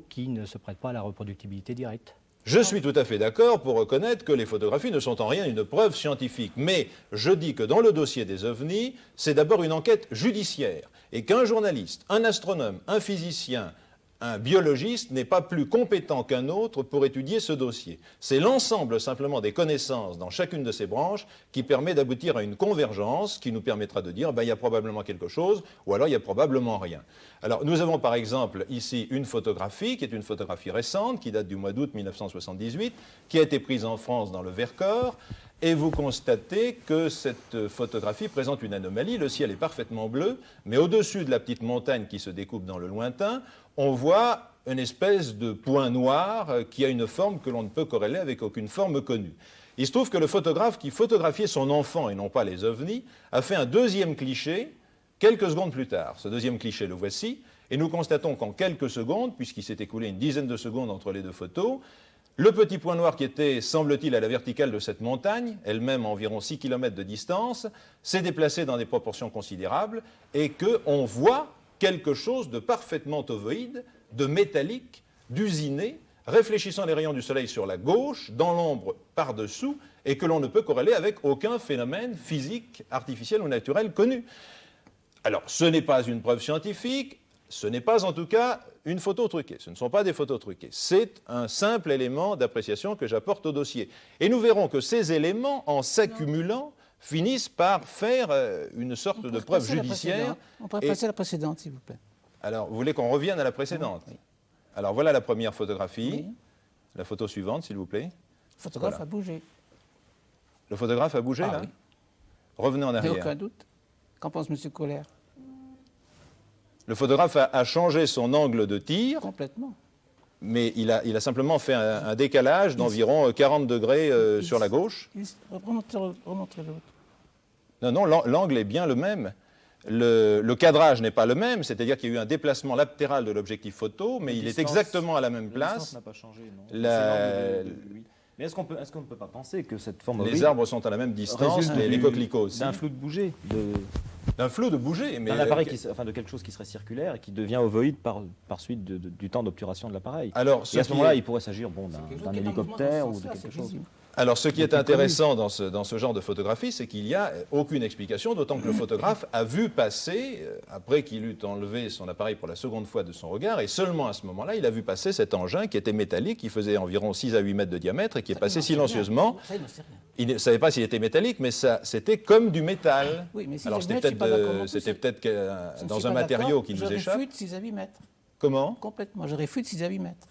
qui ne se prête pas à la reproductibilité directe. Je suis tout à fait d'accord pour reconnaître que les photographies ne sont en rien une preuve scientifique. Mais je dis que dans le dossier des ovnis, c'est d'abord une enquête judiciaire. Et qu'un journaliste, un astronome, un physicien, un biologiste n'est pas plus compétent qu'un autre pour étudier ce dossier. C'est l'ensemble simplement des connaissances dans chacune de ces branches qui permet d'aboutir à une convergence qui nous permettra de dire il y a probablement quelque chose ou alors il n'y a probablement rien. Alors nous avons par exemple ici une photographie qui est une photographie récente qui date du mois d'août 1978 qui a été prise en France dans le Vercors. Et vous constatez que cette photographie présente une anomalie. Le ciel est parfaitement bleu, mais au-dessus de la petite montagne qui se découpe dans le lointain, on voit une espèce de point noir qui a une forme que l'on ne peut corréler avec aucune forme connue. Il se trouve que le photographe qui photographiait son enfant et non pas les ovnis a fait un deuxième cliché quelques secondes plus tard. Ce deuxième cliché, le voici, et nous constatons qu'en quelques secondes, puisqu'il s'est écoulé une dizaine de secondes entre les deux photos, le petit point noir qui était, semble-t-il, à la verticale de cette montagne, elle-même à environ 6 km de distance, s'est déplacé dans des proportions considérables et qu'on voit quelque chose de parfaitement ovoïde, de métallique, d'usiné, réfléchissant les rayons du soleil sur la gauche, dans l'ombre par-dessous, et que l'on ne peut corréler avec aucun phénomène physique, artificiel ou naturel connu. Alors, ce n'est pas une preuve scientifique, ce n'est pas en tout cas une photo truquée, ce ne sont pas des photos truquées. C'est un simple élément d'appréciation que j'apporte au dossier. Et nous verrons que ces éléments, en s'accumulant, finissent par faire une sorte de preuve judiciaire. On pourrait passer à la précédente, s'il vous plaît. Alors, vous voulez qu'on revienne à la précédente? Oui. Alors, voilà la première photographie. Oui. La photo suivante, s'il vous plaît. Le photographe Voilà. a bougé. Le photographe a bougé, là? Oui. Revenez en Il n'y a arrière. aucun doute. Qu'en pense M. Colère? Le photographe a changé son angle de tir, Complètement. mais il a simplement fait un décalage d'environ 40 degrés sur la gauche. Remontrez l'autre. Non, l'angle est bien le même. Le cadrage n'est pas le même, c'est-à-dire qu'il y a eu un déplacement latéral de l'objectif photo, mais il est exactement à la même La distance place. n'a pas changé, non. La- C'est l'angle oui. Mais est-ce qu'on ne peut pas penser que cette forme Les ovoïde arbres sont à la même distance, résulte les coquelicots aussi. d'un flou de bouger, D'un flot de bouger. Mais d'un appareil de quelque chose qui serait circulaire et qui devient ovoïde par suite du temps d'obturation de l'appareil. Alors, Et à ce moment-là, il pourrait s'agir d'un hélicoptère ou de quelque chose. Alors, ce qui est intéressant dans ce genre de photographie, c'est qu'il n'y a aucune explication, d'autant que le photographe a vu passer, après qu'il eut enlevé son appareil pour la seconde fois de son regard, et seulement à ce moment-là, il a vu passer cet engin qui était métallique, qui faisait environ 6 à 8 mètres de diamètre, et qui est passé silencieusement. Ça, il n'en sait rien. Il ne savait pas s'il était métallique, mais c'était comme du métal. Oui, mais si Alors, je c'était suis pas d'accord non plus, c'était peut-être Je ne dans suis un pas matériau d'accord, qui nous je échappe. réfute 6 à 8 mètres. Comment? Complètement. Je réfute 6 à 8 mètres.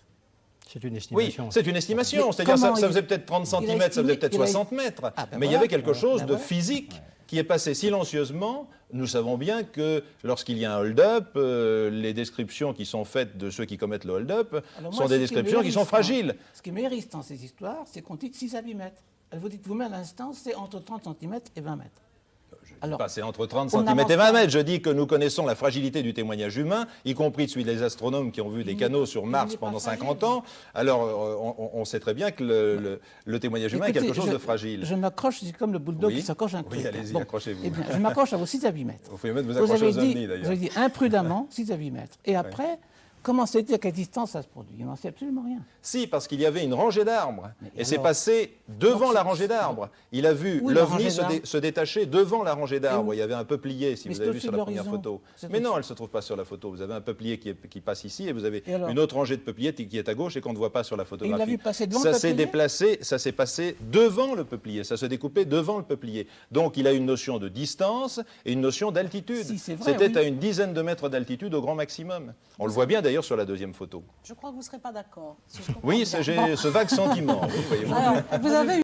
C'est une Oui, estimation. c'est une estimation. Mais C'est-à-dire ça comment faisait peut-être 30 il a cm, ça estimé- faisait peut-être il a- 60 mètres. Ah, ben mais il y voilà. avait quelque chose Ben de voilà. physique qui est passé silencieusement. Nous savons bien que lorsqu'il y a un hold-up, les descriptions qui sont faites de ceux qui commettent le hold-up Alors sont moi, des ce descriptions qui sont m'hérisse fragiles. Ce qui m'hérisse dans ces histoires, c'est qu'on dit 6 à 8 mètres. Vous dites vous-même à l'instant, c'est entre 30 cm et 20 mètres. Alors, C'est entre 30 on cm et n'avance 20 pas. mètres. Je dis que nous connaissons la fragilité du témoignage humain, y compris celui des astronomes qui ont vu des canaux sur Mars n'est pas pendant fragile. 50 ans. Alors, on sait très bien que le témoignage humain est écoutez, quelque chose de fragile. Je m'accroche, c'est comme le bulldog Oui. qui s'accroche à un Oui, truc. allez-y, accrochez-vous. Eh bien, je m'accroche à vos 6 à 8 mètres. Vous pouvez même vous Vous accrocher avez aux dit, ovnis, vous d'ailleurs. avez dit imprudemment 6 à 8 mètres. Et après, comment c'est-il à quelle distance ça se produit? On n'en sait absolument rien. Si, parce qu'il y avait une rangée d'arbres. Et c'est alors passé devant Donc, la rangée d'arbres. Il a vu Oui, la l'OVNI rangée d'arbres. se détacher devant la rangée d'arbres. Et où? Il y avait un peuplier, si Mais vous c'est avez vu au-dessus sur de la première l'horizon. photo. C'est Mais non, au-dessus. elle ne se trouve pas sur la photo. Vous avez un peuplier qui passe ici et vous avez Et alors? une autre rangée de peupliers qui est à gauche et qu'on ne voit pas sur la photographie. l'a vu passer devant ça le s'est peuplier? déplacé, ça s'est passé devant le peuplier. Ça se découpait devant le peuplier. Donc il a une notion de distance et une notion d'altitude. Si, c'est vrai, C'était oui. à une dizaine de mètres d'altitude au grand maximum. On le voit bien d'ailleurs sur la deuxième photo. Je crois que vous ne serez pas d'accord. Si je comprends Oui, bien. j'ai ce vague sentiment. Oui, voyez-vous. Alors, vous avez